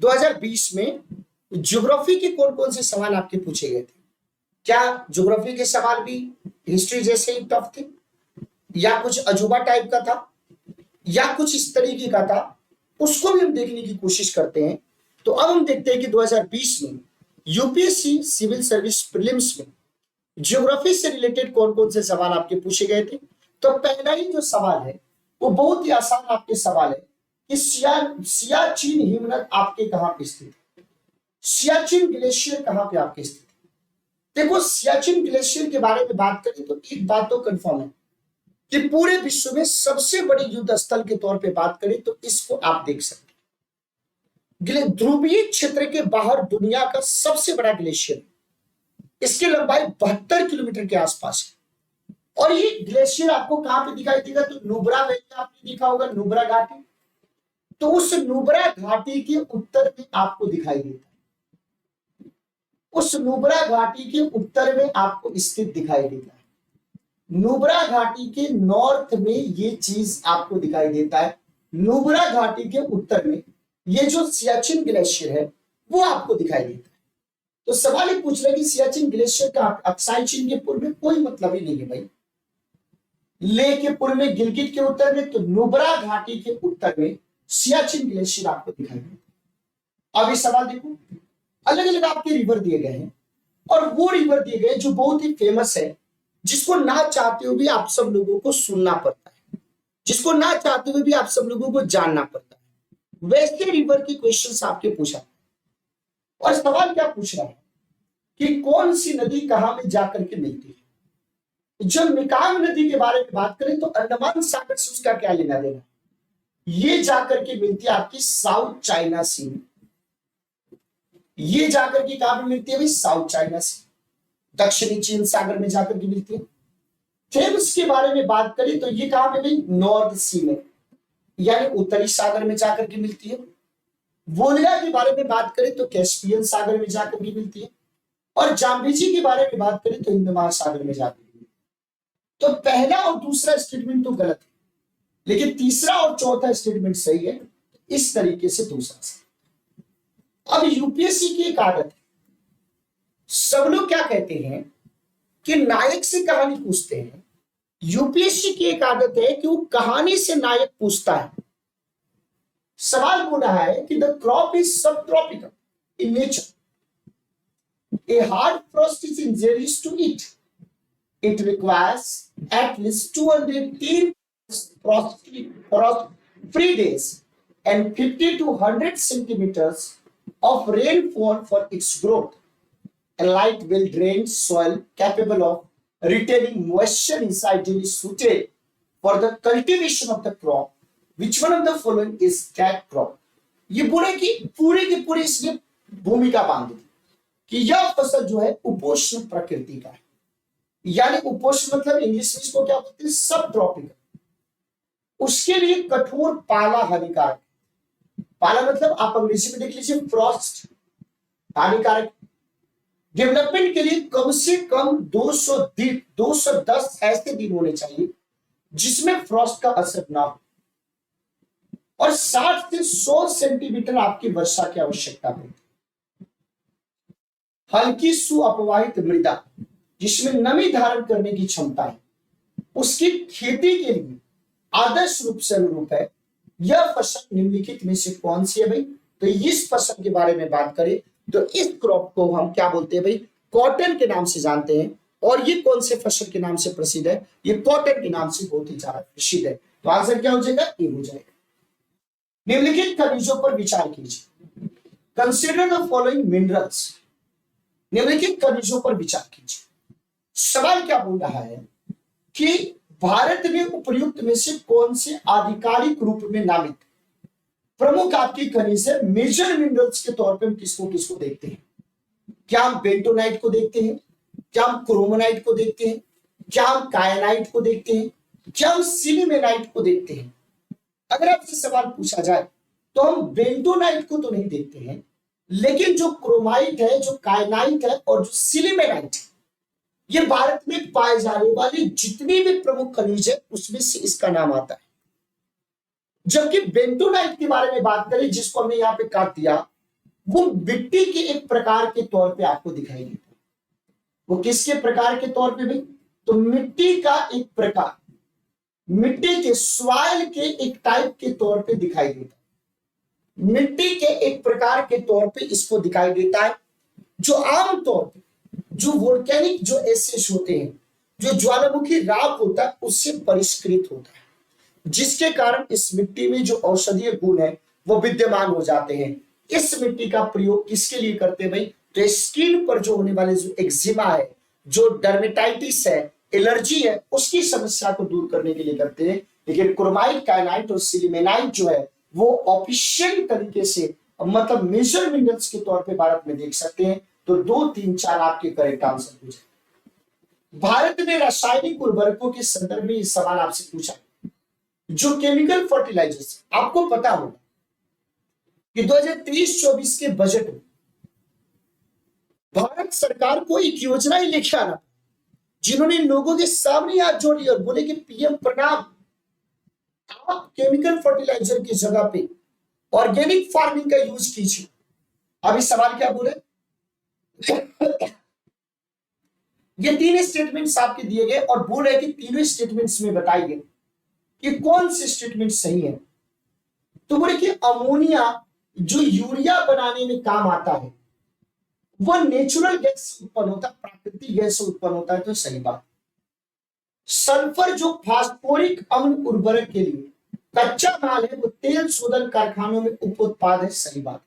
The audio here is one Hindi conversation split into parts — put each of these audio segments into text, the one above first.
2020 में ज्योग्राफी के कौन कौन से सवाल आपके पूछे गए थे? क्या ज्योग्राफी के सवाल भी हिस्ट्री जैसे ही टफ थे, या कुछ अजूबा टाइप का था, या कुछ इस तरीके का था? उसको भी हम देखने की कोशिश करते हैं। तो अब हम देखते हैं कि 2020 में यूपीएससी सिविल सर्विस प्रीलिम्स में ज्योग्राफी से रिलेटेड कौन कौन से सवाल आपके पूछे गए थे। तो पहला ही जो सवाल है वो बहुत ही आसान आपके सवाल है कि सियाचिन हिमनद आपके कहां पे स्थित है? सियाचिन ग्लेशियर कहां पे आपके स्थित है? देखो, सियाचिन ग्लेशियर के बारे में बात करें तो एक बात तो कंफर्म है कि पूरे विश्व में सबसे बड़ी युद्ध स्थल के तौर पे बात करें तो इसको आप देख सकते हैं। ध्रुवीय क्षेत्र के बाहर दुनिया का सबसे बड़ा ग्लेशियर, इसकी लंबाई 72 किलोमीटर के आसपास है। और ये ग्लेशियर आपको कहां पे दिखाई देगा? तो नुब्रा वैली आपने देखा होगा, नुब्रा घाटी। तो उस नुब्रा घाटी के उत्तर में आपको दिखाई देता है, उस नुब्रा घाटी के उत्तर में आपको स्थित दिखाई देता है। नुब्रा घाटी के नॉर्थ में ये चीज आपको दिखाई देता है। नुब्रा घाटी के उत्तर में ये जो सियाचिन ग्लेशियर है वो आपको दिखाई देता है। तो सवाल ये पूछ रहा है कि सियाचिन ग्लेशियर का अक्साई चीन के पूर्व में कोई मतलब ही नहीं है भाई। ले के पूर्व में, गिलगिट के उत्तर में, तो नुब्रा घाटी के उत्तर में सियाचिन ग्लेशियर आपको दिखाई देता है। अब ये सवाल देखो, अलग अलग आपके रिवर दिए गए हैं और वो रिवर दिए गए जो बहुत ही फेमस है, जिसको ना चाहते हुए भी आप सब लोगों को सुनना पड़ता है, जिसको ना चाहते हुए भी आप सब लोगों को जानना पड़ता है। वैसे रिवर की क्वेश्चंस आपके पूछा और सवाल क्या पूछ रहा है कि कौन सी नदी कहां में जाकर के मिलती है। जब मिकांग नदी के बारे में बात करें तो अंडमान सागर से उसका क्या लेना देना, ये जाकर के मिलती है आपकी साउथ चाइना सी में। ये जाकर के कहां पे मिलती है भाई? साउथ चाइना सी, दक्षिणी चीन सागर में जाकर के मिलती है। थेम्स के बारे में बात करें तो ये कहां पे भाई? नॉर्थ सी में, यानी उत्तरी सागर में जाकर के मिलती है। वोल्गा के बारे में बात करें तो कैस्पियन सागर में जाकर के मिलती है। और जाम्बेजी के बारे में बात करें तो हिंद महासागर में जाकर के मिलती है। तो पहला और दूसरा स्टेटमेंट तो गलत है, लेकिन तीसरा और चौथा स्टेटमेंट सही है। इस तरीके से दूसरा सही। अब यूपीएससी की एक आदत है, सब लोग क्या कहते हैं कि नायक से कहानी पूछते हैं। यूपीएससी की एक आदत है कि वो कहानी से नायक पूछता है। सवाल बोल रहा है कि the crop is subtropical in nature, a hard frost is injurious to it, it requires at least 210 frost free days and 50 to 100 centimeters of rainfall for its growth. A light, well-drained soil capable of retaining moisture inside is suited for the cultivation of the crop. Which one of the following is that crop? ये पूरे की पूरी इसने भूमिका बांध दी कि यह फसल जो है उपोष्ण प्रकृति का है। यानी उपोष्ण मतलब इंग्लिश में इसको क्या बोलते हैं? सब ट्रॉपिकल। उसके लिए कठोर पाला हानिकारक। पाला मतलब आप अंग्रेजी में देख लीजिए, फ्रॉस्ट हानिकारक। डेवलपमेंट के लिए कम से कम 210 ऐसे दिन होने चाहिए जिसमें फ्रॉस्ट का असर ना हो, और 60 से 100 सेंटीमीटर आपकी वर्षा की आवश्यकता होती है। हल्की सुअपवाहित मृदा जिसमें नमी धारण करने की क्षमता है, उसकी खेती के लिए आदर्श रूप से अनुरूप है। यह फसल निम्नलिखित में से कौन सी है भाई? तो इस फसल के बारे में बात करें तो इस क्रॉप को हम क्या बोलते हैं भाई? कॉटन के नाम से जानते हैं। और ये कौन से फसल के नाम से प्रसिद्ध है? ये कॉटन के नाम से बहुत ही ज्यादा प्रसिद्ध है। तो आंसर क्या हो जाएगा? ए हो जाएगा। निम्नलिखित खनिजों पर विचार कीजिए। Consider the following minerals. निम्नलिखित खनिजों पर विचार कीजिए। सवाल क्या बोल रहा है कि भारत में उपर्युक्त में से कौन से आधिकारिक रूप में नामित प्रमुख आपकी खनिज है? मेजर मिनरल्स के तौर पे हम किसको किसको देखते हैं? क्या हम बेंटोनाइट को देखते हैं? क्या हम क्रोमोनाइट को देखते हैं? क्या हम कायनाइट को देखते हैं? क्या हम सिलिमेनाइट को देखते हैं? अगर आपसे सवाल पूछा जाए तो हम बेंटोनाइट को तो नहीं देखते हैं, लेकिन जो क्रोमाइट है, जो कायनाइट है और जो सिलिमेनाइट है, ये भारत में पाए जाने वाले जितनी भी प्रमुख खनिज है उसमें से इसका नाम आता है। जबकि बेंटोनाइट के बारे में बात करें, जिसको हमने यहां पे काट दिया, वो मिट्टी के एक प्रकार के तौर पे आपको दिखाई देता है। वो किसके प्रकार के तौर पे भाई? तो मिट्टी का एक प्रकार, मिट्टी के सॉइल के एक टाइप के तौर पे दिखाई देता है। मिट्टी के एक प्रकार के तौर पे इसको दिखाई देता है, जो आमतौर पे जो वोल्केनिक जो एसेस होते हैं, जो ज्वालामुखी राख होता है, उससे परिष्कृत होता है, जिसके कारण इस मिट्टी में जो औषधीय गुण है वो विद्यमान हो जाते हैं। इस मिट्टी का प्रयोग किसके लिए करते हैं भाई? तो स्किन पर जो होने वाले जो एक्जिमा है, जो डर्मेटाइटिस है, एलर्जी है, उसकी समस्या को दूर करने के लिए करते हैं। लेकिन क्रोमाइट, काइनाइट और सिलिमेनाइट जो है वो ऑफिशियल तरीके से मतलब मेजर मिनरल्स के तौर पे भारत में देख सकते हैं। तो 2, 3, 4 आपके करेक्ट आंसर हो जाए। भारत में रासायनिक उर्वरकों के संदर्भ में इस सवाल आपसे पूछा, जो केमिकल फर्टिलाइजर्स, आपको पता होगा कि 2023-24 के बजट में भारत सरकार को एक योजना ही लेके आना, जिन्होंने लोगों के सामने हाथ जोड़ी और बोले कि पीएम प्रणाम, आप केमिकल फर्टिलाइजर की जगह पे ऑर्गेनिक फार्मिंग का यूज कीजिए। अभी सवाल क्या बोले? ये 3 स्टेटमेंट्स आपके दिए गए और बोल रहे कि तीनों स्टेटमेंट्स में बताइए कि कौन से स्टेटमेंट सही है। तो बोले कि अमोनिया जो यूरिया बनाने में काम आता है वह नेचुरल गैस से उत्पन्न होता है, प्राकृतिक गैस से उत्पन्न होता है, तो सही बात। सल्फर जो फास्फोरिक अम्ल उर्वरक के लिए कच्चा माल है वो तेल शोधन कारखानों में उप उत्पाद है, सही बात।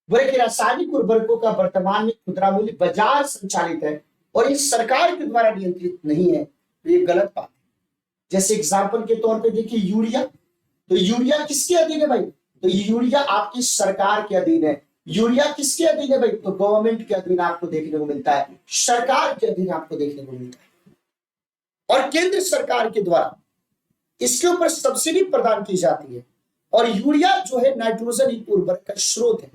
बोले कि रासायनिक उर्वरकों का वर्तमान में खुदरा मूल्य बाजार संचालित है और ये सरकार के द्वारा नियंत्रित नहीं है, तो ये गलत बात है। जैसे एग्जाम्पल के तौर पे देखिए यूरिया, तो यूरिया किसके अधीन है भाई? तो यूरिया आपकी सरकार के अधीन है। यूरिया किसके अधीन है भाई? तो गवर्नमेंट के अधीन आपको देखने को मिलता है, सरकार के अधीन आपको देखने को मिलता है। और केंद्र सरकार के द्वारा इसके ऊपर सब्सिडी प्रदान की जाती है। और यूरिया जो है नाइट्रोजन उर्वरक का स्रोत है।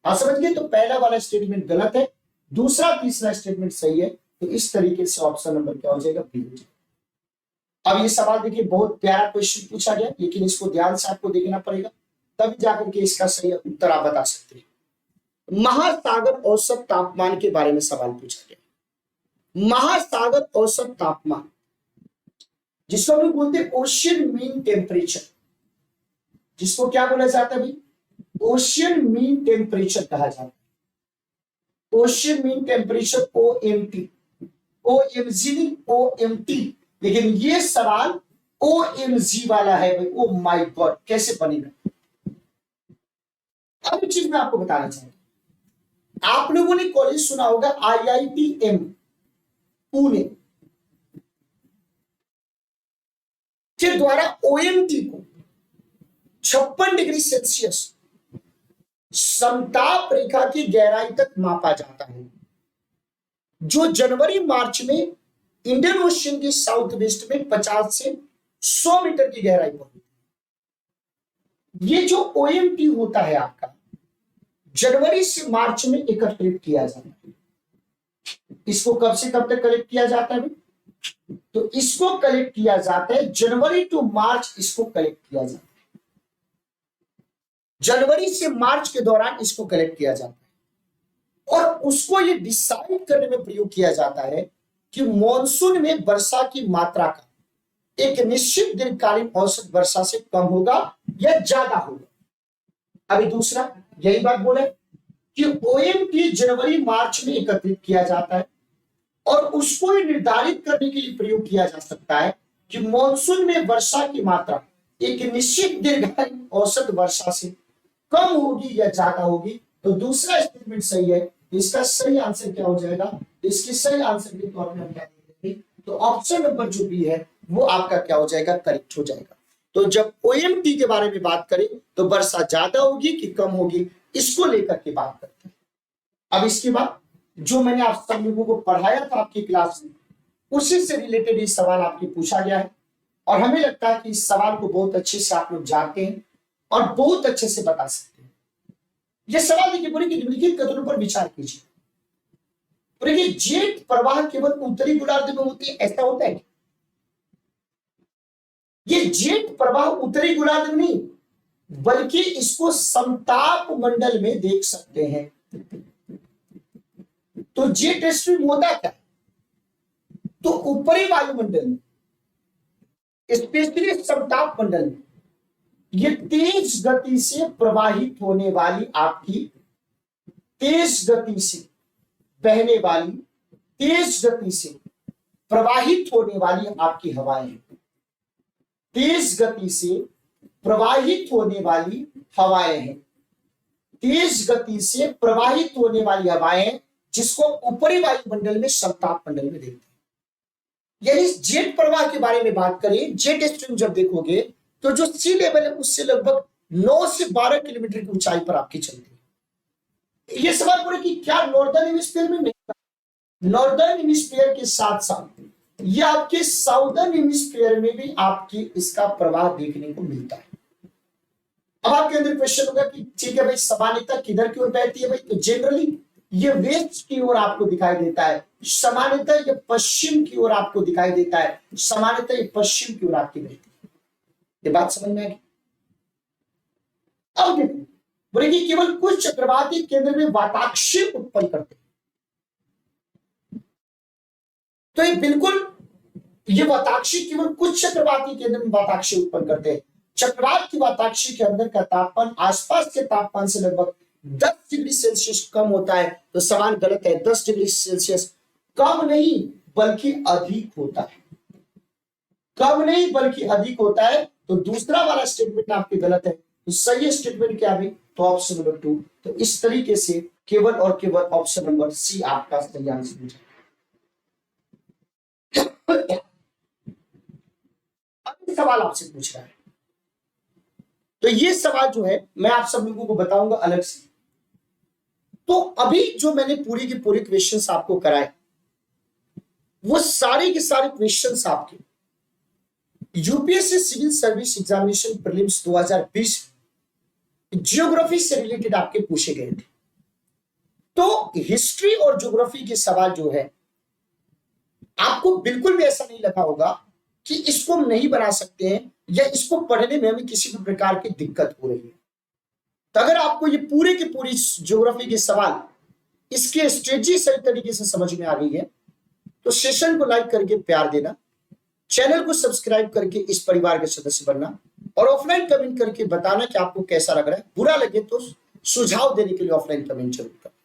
आप समझ गए? तो पहला वाला स्टेटमेंट गलत है, दूसरा तीसरा स्टेटमेंट सही है। तो इस तरीके से ऑप्शन नंबर क्या हो जाएगा? बी हो जाएगा। अब ये सवाल देखिए, बहुत प्यारा क्वेश्चन पूछा गया, लेकिन इसको ध्यान से आपको देखना पड़ेगा, तभी जाकर के इसका सही उत्तर आप बता सकते हैं। महासागर औसत तापमान के बारे में सवाल पूछा गया। महासागर औसत तापमान, जिसको हम लोग बोलते हैं ओशियन मीन टेम्परेचर, जिसको क्या बोला जाता है भाई? ओशियन मीन टेम्परेचर कहा जाता है। Ocean mean temperature OMT, OMG नहीं OMT, लेकिन ये सवाल OMG वाला है भाई। ओ माय गॉड, कैसे बनेगा? अब एक चीज मैं आपको बताना चाहूंगा, आप लोगों ने कॉलेज सुना होगा IITM पुणे के द्वारा OMT को 56 डिग्री सेल्सियस समताप रेखा की गहराई तक मापा जाता है, जो जनवरी मार्च में इंडियन ओशियन के साउथ वेस्ट में 50 से 100 मीटर की गहराई पर। ये जो OMT होता है आपका, जनवरी से मार्च में एकत्रित किया जाता है। इसको कब से कब तक कलेक्ट किया जाता है? तो इसको कलेक्ट किया जाता है जनवरी टू मार्च, इसको कलेक्ट किया जाता है। जनवरी से मार्च के दौरान इसको कलेक्ट किया जाता है और उसको ये डिसाइड करने में प्रयोग किया जाता है कि मॉनसून में वर्षा की मात्रा का एक निश्चित दीर्घकालीन औसत वर्षा से कम होगा या ज्यादा होगा। अभी दूसरा यही बात बोले कि OMT जनवरी मार्च में एकत्रित किया जाता है और उसको निर्धारित करने के लिए प्रयोग किया जा सकता है कि मॉनसून में वर्षा की मात्रा एक निश्चित दीर्घकालीन औसत वर्षा से कम होगी या ज्यादा होगी। तो दूसरा स्टेटमेंट सही है। इसका सही आंसर क्या हो जाएगा? इसके सही आंसर के तौर पर हम क्या देंगे? तो ऑप्शन नंबर जो बी है वो आपका क्या हो जाएगा? करेक्ट हो जाएगा। तो जब OMT के बारे में बात करें तो वर्षा ज्यादा होगी कि कम होगी, इसको लेकर के बात करते हैं। अब इसके बाद जो मैंने आप सब लोगों को पढ़ाया था आपकी क्लास में, उसी से रिलेटेड ये सवाल आपके पूछा गया है और हमें लगता है कि इस सवाल को बहुत अच्छे से आप लोग जानते हैं और बहुत अच्छे से बता सकते हैं। यह सवाल देखिए, पूरे निम्नलिखित कथनों पर विचार कीजिए। पूरे जेट प्रवाह केवल उत्तरी गोलार्ध में होती है, ऐसा होता है? ये जेट प्रवाह उत्तरी गोलार्ध में नहीं, बल्कि इसको समताप मंडल में देख सकते हैं। तो जेट स्ट्रीम होता क्या है? तो ऊपरी वायुमंडल में, स्पेशली समताप मंडल में, ये तेज गति से प्रवाहित होने वाली आपकी, तेज गति से बहने वाली, तेज गति से प्रवाहित होने वाली आपकी हवाएं हैं। तेज गति से प्रवाहित होने वाली हवाएं हैं। तेज गति से प्रवाहित होने वाली हवाएं, जिसको ऊपरी वायुमंडल में समताप मंडल में देखते हैं। यानी जेट प्रवाह के बारे में बात करें, जेट स्ट्रीम जब देखोगे तो जो सी लेवल है उससे लगभग 9 से 12 किलोमीटर की ऊंचाई पर आपकी चलती है। ये सवाल पूरे कि क्या नॉर्दर्न हेमिस्फीयर में? नहीं, नॉर्दर्न हेमिस्फीयर के साथ साथ ये आपके साउदर्न हेमिस्फीयर में भी आपकी इसका प्रवाह देखने को मिलता है। अब आपके अंदर क्वेश्चन होगा कि ठीक है भाई, सामान्यतः किधर की ओर बहती है भाई? तो जनरली ये वेस्ट की ओर आपको दिखाई देता है, सामान्यतः ये पश्चिम की ओर आपको दिखाई देता है, सामान्यतः ये पश्चिम की ओर आपकी बहती है। ये बात समझ में आ गई? अब देखो, बोले कि केवल कुछ चक्रवाती केंद्र में वाताक्षी उत्पन्न करते हैं। तो ये बिल्कुल, ये वाताक्षी केवल कुछ चक्रवाती केंद्र में वाताक्षी उत्पन्न करते हैं। चक्रवात की वाताक्षी के अंदर का तापमान आसपास के तापमान से लगभग 10 डिग्री सेल्सियस कम होता है। तो सवाल गलत है, 10 डिग्री सेल्सियस कम नहीं बल्कि अधिक होता है। कम नहीं बल्कि अधिक होता है। तो दूसरा वाला स्टेटमेंट आपके गलत है। तो सही स्टेटमेंट क्या है? तो ऑप्शन नंबर 2। तो इस तरीके से केवल और केवल ऑप्शन नंबर सी आपका सही आंसर हो जाएगा। अब सवाल आपसे पूछ रहा है, तो ये सवाल जो है मैं आप सब लोगों को बताऊंगा अलग से। तो अभी जो मैंने पूरी की पूरी क्वेश्चंस आपको कराए, वो सारे के सारे क्वेश्चंस आपके UPSC civil service examination prelims 2020 geography से रिलेटेड आपके पूछे गए थे। तो हिस्ट्री और ज्योग्राफी के सवाल जो है, आपको बिल्कुल भी ऐसा नहीं लगा होगा कि इसको हम नहीं बना सकते हैं या इसको पढ़ने में हमें किसी भी प्रकार की दिक्कत हो रही है। तो अगर आपको ये पूरे की पूरी ज्योग्राफी के सवाल इसके स्ट्रेटजी सही तरीके से समझ में आ रही है, तो सेशन को लाइक करके प्यार देना, चैनल को सब्सक्राइब करके इस परिवार के सदस्य बनना, और ऑफलाइन कमेंट करके बताना कि आपको कैसा लग रहा है। बुरा लगे तो सुझाव देने के लिए ऑफलाइन कमेंट जरूर करना।